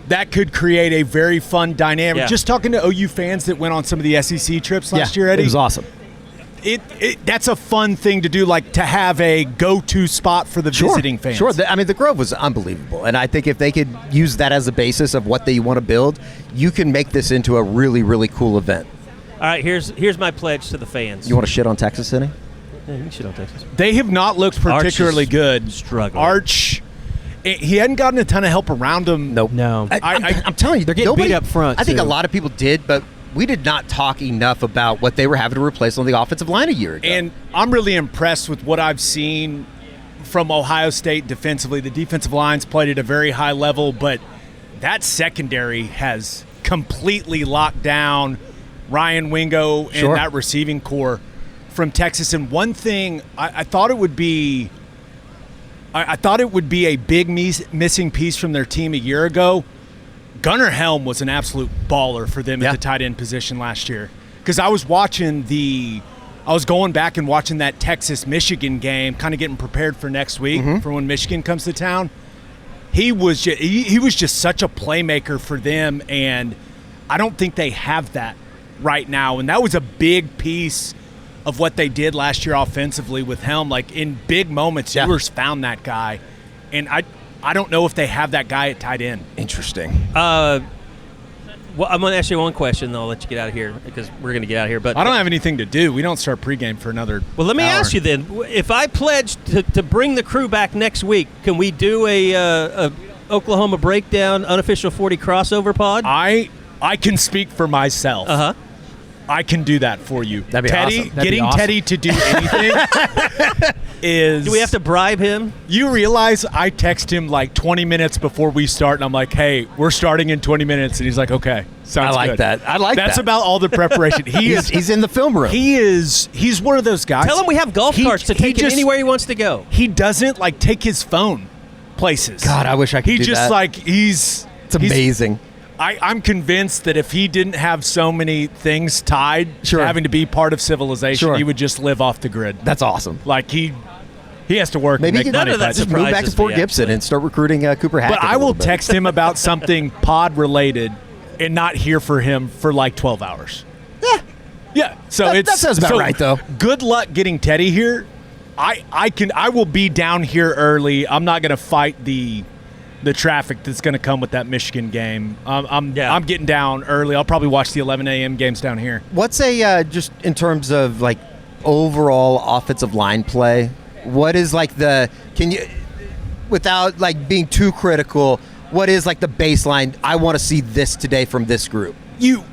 that could create a very fun dynamic. Yeah. Just talking to OU fans that went on some of the SEC trips last year, Eddie. It was awesome. That's a fun thing to do, like to have a go-to spot for the visiting fans. Sure. The Grove was unbelievable. And I think if they could use that as a basis of what they want to build, you can make this into a really, really cool event. All right, here's my pledge to the fans. You want to shit on Texas City? Yeah, you can shit on Texas. They have not looked particularly good. Struggling. Arch, he hadn't gotten a ton of help around him. Nope. No. I'm telling you, they're getting beat up front. I think too. a lot of people did, but we did not talk enough about what they were having to replace on the offensive line a year ago. And I'm really impressed with what I've seen from Ohio State defensively. The defensive line's played at a very high level, but that secondary has completely locked down Ryan Wingo and that receiving core from Texas. And one thing I thought it would be a big missing piece from their team a year ago. Gunnar Helm was an absolute baller for them at the tight end position last year. Because I was going back and watching that Texas-Michigan game, kind of getting prepared for next week for when Michigan comes to town. He was just such a playmaker for them, and I don't think they have that right now. And that was a big piece of what they did last year offensively with Helm. Like in big moments, Ewers found that guy, and I don't know if they have that guy at tight end. Interesting. Well, I'm going to ask you one question, then I'll let you get out of here because we're going to get out of here. But I don't have anything to do. We don't start pregame for another Well, let me hour. ask you then. If I pledge to bring the crew back next week, can we do a Oklahoma Breakdown Unofficial 40 crossover pod? I can speak for myself. Uh-huh. I can do that for you. That'd be Teddy, awesome. That'd getting be awesome. Teddy to do anything is... Do we have to bribe him? You realize I text him like 20 minutes before we start, and I'm like, hey, we're starting in 20 minutes. And he's like, okay, sounds good. I like that. That's about all the preparation. He's in the film room. He's one of those guys. Tell him we have golf carts to take him anywhere he wants to go. He doesn't like take his phone places. God, I wish I could do that. He just like, It's amazing. I'm convinced that if he didn't have so many things tied to having to be part of civilization, he would just live off the grid. That's awesome. Like he has to work. Maybe and make money. just move back to Fort Gibson and start recruiting Cooper Hackett. But I will text him about something pod related and not hear from him for like 12 hours. Yeah. So that sounds about right, though. Good luck getting Teddy here. I will be down here early. I'm not going to fight the traffic that's going to come with that Michigan game. I'm getting down early. I'll probably watch the 11 a.m. games down here. What's just in terms of like overall offensive line play? What is like without like being too critical, what is like the baseline? I want to see this today from this group.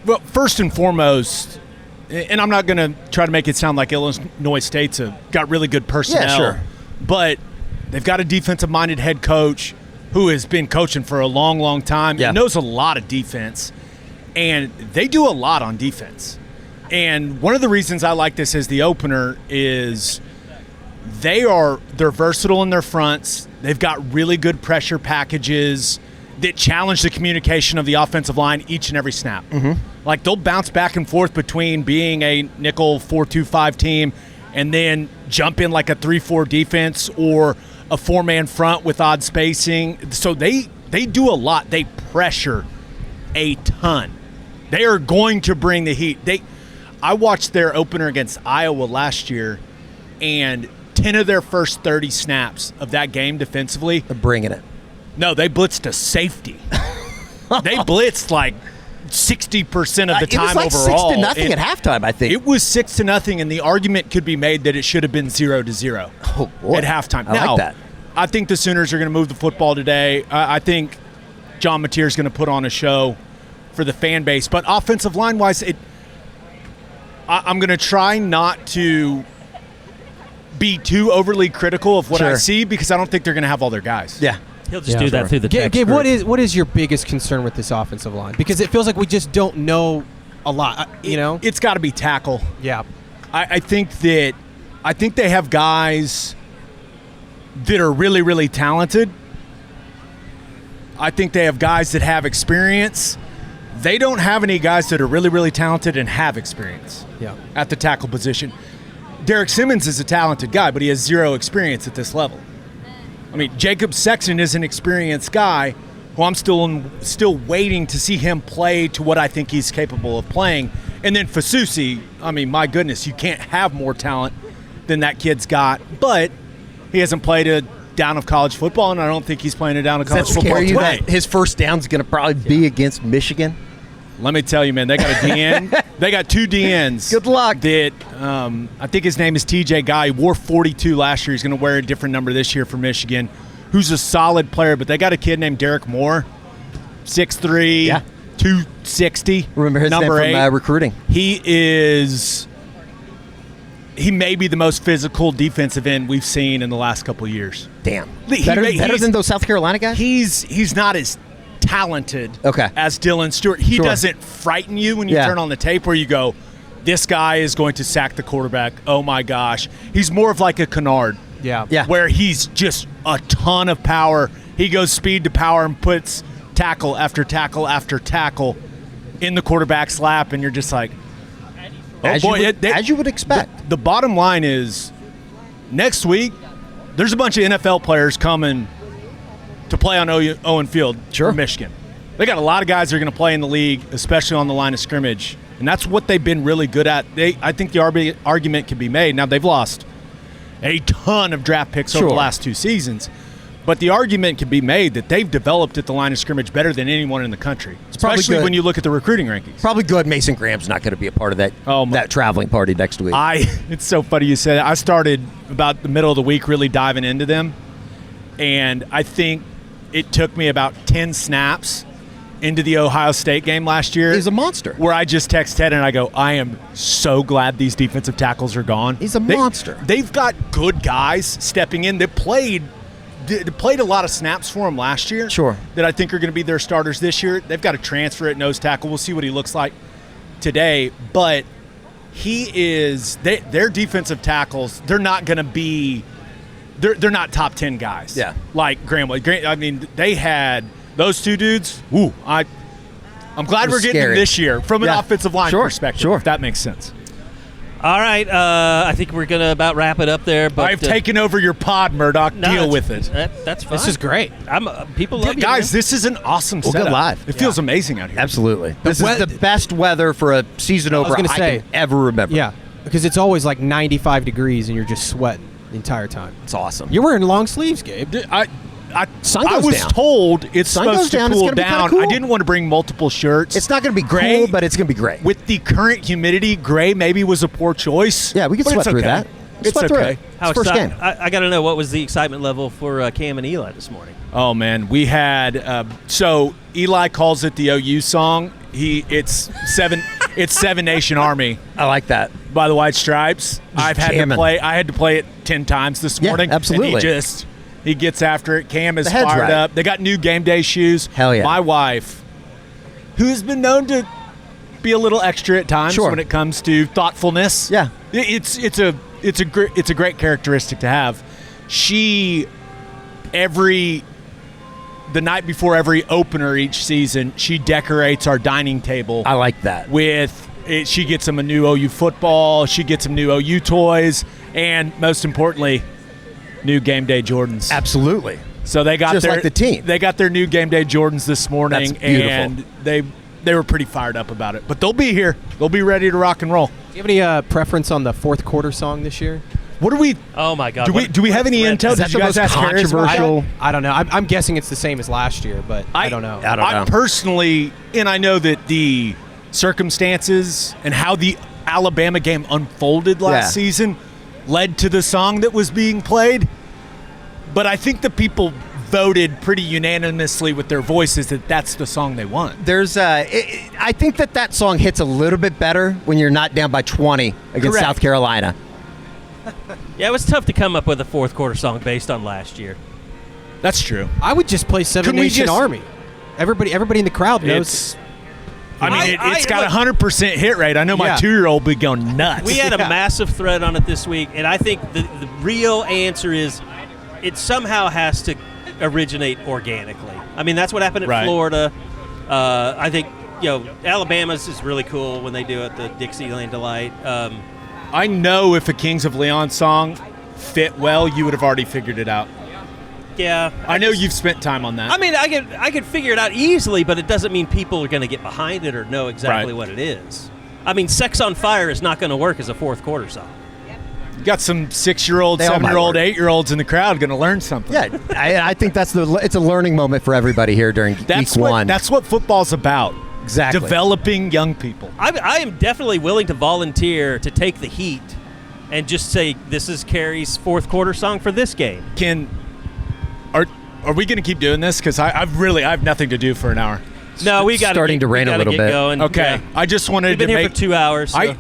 Well, first and foremost, and I'm not going to try to make it sound like Illinois State's got really good personnel. Yeah, sure. But they've got a defensive-minded head coach who has been coaching for a long, long time and knows a lot of defense. And they do a lot on defense. And one of the reasons I like this as the opener is they're versatile in their fronts. They've got really good pressure packages that challenge the communication of the offensive line each and every snap. Like they'll bounce back and forth between being a nickel 4-2-5 team and then jump in like a 3-4 defense or a 4-man front with odd spacing. So they do a lot. They pressure a ton. They are going to bring the heat. I watched their opener against Iowa last year, and 10 of their first 30 snaps of that game defensively. They're bringing it. No, they blitzed a safety. They blitzed like 60% of the time overall. It was like 6-0 at halftime, I think. It was 6-0, and the argument could be made that it should have been 0-0 at halftime. I like that. I think the Sooners are going to move the football today. I think John Mateer is going to put on a show for the fan base. But offensive line-wise, I'm going to try not to be too overly critical of what I see because I don't think they're going to have all their guys. Yeah. He'll just do that through the text. Gabe, what is your biggest concern with this offensive line? Because it feels like we just don't know a lot. It's got to be tackle. Yeah, I think they have guys that are really, really talented. I think they have guys that have experience. They don't have any guys that are really, really talented and have experience at the tackle position. Derek Simmons is a talented guy, but he has zero experience at this level. I mean, Jacob Sexton is an experienced guy who I'm still waiting to see him play to what I think he's capable of playing. And then Fasusi, I mean, my goodness, you can't have more talent than that kid's got. But he hasn't played a down of college football, and I don't think he's playing a down of college football today. His first down's going to probably be against Michigan? Let me tell you, man, they got a DN. They got 2 DNs. Good luck. That I think his name is TJ Guy. He wore 42 last year. He's going to wear a different number this year for Michigan, who's a solid player. But they got a kid named Derek Moore, 6'3", 260. Remember his number name 8. From recruiting. He may be the most physical defensive end we've seen in the last couple of years. Damn. Better than those South Carolina guys? He's not as talented as Dylan Stewart. He doesn't frighten you when you turn on the tape where you go, this guy is going to sack the quarterback. Oh, my gosh. He's more of like a Kennard. Yeah. Where he's just a ton of power. He goes speed to power and puts tackle after tackle after tackle in the quarterback's lap, and you're just like, as you would expect. The bottom line is next week there's a bunch of NFL players coming to play on Owen Field for Michigan. They got a lot of guys that are going to play in the league, especially on the line of scrimmage, and that's what they've been really good at. I think the argument can be made. Now, they've lost a ton of draft picks over the last 2 seasons, but the argument can be made that they've developed at the line of scrimmage better than anyone in the country, especially when you look at the recruiting rankings. Probably good Mason Graham's not going to be a part of that traveling party next week. It's so funny you said that. I started about the middle of the week really diving into them, and I think it took me about 10 snaps into the Ohio State game last year. He's a monster. Where I just text Ted and I go, I am so glad these defensive tackles are gone. He's a monster. They've got good guys stepping in that played a lot of snaps for him last year. That I think are going to be their starters this year. They've got a transfer at nose tackle. We'll see what he looks like today. But their defensive tackles, they're not going to be they're not top 10 guys. Yeah. Like Graham. I mean, they had those 2 dudes. Ooh, I'm glad we're getting them this year from an offensive line perspective, if that makes sense. All right, I think we're going to about wrap it up there. But I've taken over your pod, Murdoch. Deal with it. That's fine. This is great. People love you, guys. This is an awesome setup. We'll go live. It feels amazing out here. Absolutely. This is the best weather for a season opener I can ever remember. Yeah, because it's always like 95 degrees and you're just sweating the entire time. It's awesome. You're wearing long sleeves, Gabe. I was told it's supposed to cool down. Cool. I didn't want to bring multiple shirts. It's not going to be gray, but it's going to be gray. With the current humidity, gray maybe was a poor choice. Yeah, we can sweat through that. It's okay. First game. I got to know, what was the excitement level for Cam and Eli this morning? Oh, man. We had so Eli calls it the OU song. It's Seven Nation Army. I like that. By the White Stripes. I had to play it 10 times this morning. Yeah, absolutely. And he gets after it. Cam is fired up. They got new game day shoes. Hell yeah. My wife, who has been known to be a little extra at times when it comes to thoughtfulness. Yeah. It's a great characteristic to have. She the night before every opener each season, she decorates our dining table. I like that. She gets them a new OU football. She gets them new OU toys, and most importantly, new game day Jordans. Absolutely. So they got like the team. They got their new game day Jordans this morning. That's beautiful. And they were pretty fired up about it. But they'll be here. They'll be ready to rock and roll. Do you have any preference on the fourth quarter song this year? What do we? Oh my God! Do we have any intel? Did you guys ask controversial? I don't know. I'm guessing it's the same as last year, but I don't know. I personally, and I know that the circumstances and how the Alabama game unfolded last season led to the song that was being played. But I think the people voted pretty unanimously with their voices that that's the song they want. I think that song hits a little bit better when you're not down by 20 against South Carolina. Yeah, it was tough to come up with a fourth quarter song based on last year. That's true. I would just play Seven Nation Army. Everybody in the crowd knows. It's got a 100% hit rate. I know my 2-year-old be going nuts. We had a massive thread on it this week, and I think the real answer is it somehow has to originate organically. I mean, that's what happened at Florida. I think, Alabama's is really cool when they do it, the Dixieland Delight. I know if a Kings of Leon song fit well, you would have already figured it out. Yeah. I know you've spent time on that. I mean, I could figure it out easily, but it doesn't mean people are going to get behind it or know exactly what it is. I mean, Sex on Fire is not going to work as a fourth quarter song. You got some 6-year-old, 7-year-old, 8-year-olds in the crowd going to learn something. Yeah, I think it's a learning moment for everybody here during week one. That's what football's about. Exactly. Developing young people. I am definitely willing to volunteer to take the heat and just say this is Carey's fourth quarter song for this game. Are we going to keep doing this? Because I have nothing to do for an hour. No, we got starting to rain a little bit. Going. Okay, yeah. I just wanted We've been here for 2 hours. So.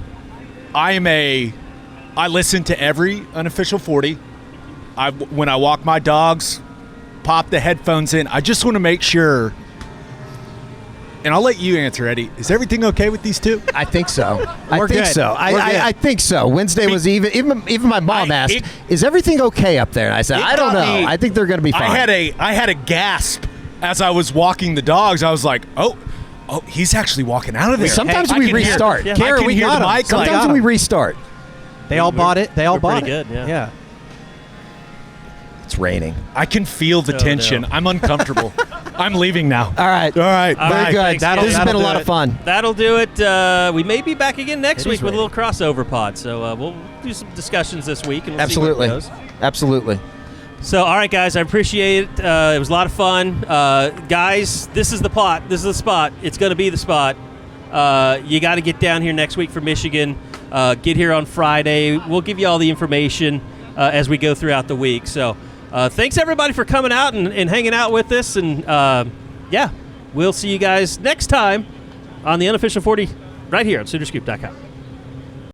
I listen to every Unofficial 40. When I walk my dogs, pop the headphones in. I just want to make sure. And I'll let you answer, Eddie. Is everything okay with these two? I think so. We're good. I think so. Wednesday was even my mom asked, "Is everything okay up there?" And I said, "I don't know. I think they're going to be fine." I had a gasp as I was walking the dogs. I was like, "Oh, he's actually walking out of there." Sometimes we restart. Carey, we got him. Sometimes we restart. They all bought it. They all bought it. Good, yeah. It's raining. I can feel the tension. No. I'm uncomfortable. I'm leaving now. All right. Very good. This has been a lot of fun. That'll do it. We may be back again next week with a little crossover pod. So we'll do some discussions this week and we'll see where it goes. Absolutely. So, all right, guys, I appreciate it. It was a lot of fun. Guys, this is the pot. This is the spot. It's going to be the spot. You got to get down here next week for Michigan. Get here on Friday. We'll give you all the information as we go throughout the week. So, thanks, everybody, for coming out and hanging out with us. And, we'll see you guys next time on the Unofficial 40 right here on SoonerScoop.com.